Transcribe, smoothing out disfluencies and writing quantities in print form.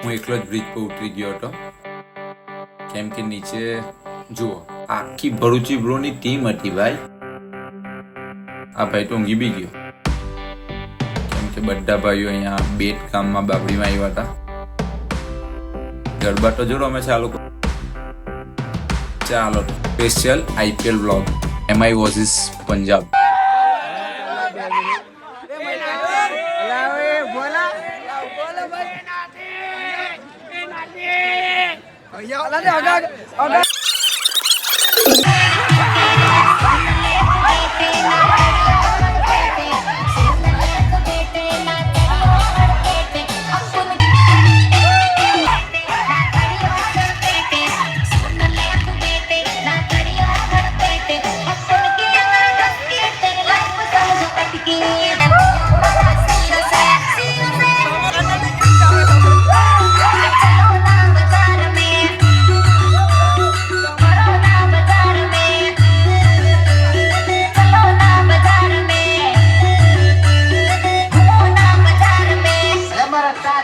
હું એકલો જ બ્રિજ પર ઉતરી ગયો હતો કેમ કે નીચે જુઓ આખી ભરૂચી બ્રોની ટીમ હતી ભાઈ. આ ભાઈ તો ઊંઘી બી ગયો કેમ કે બધા ભાઈઓ અહીંયા બેટ ગામમાં બાબડીમાં આવ્યા હતા. ગરબા તો જોડો અમે ચાલુ ચાલો special IPL vlog MI versus Punjab. ભૈયા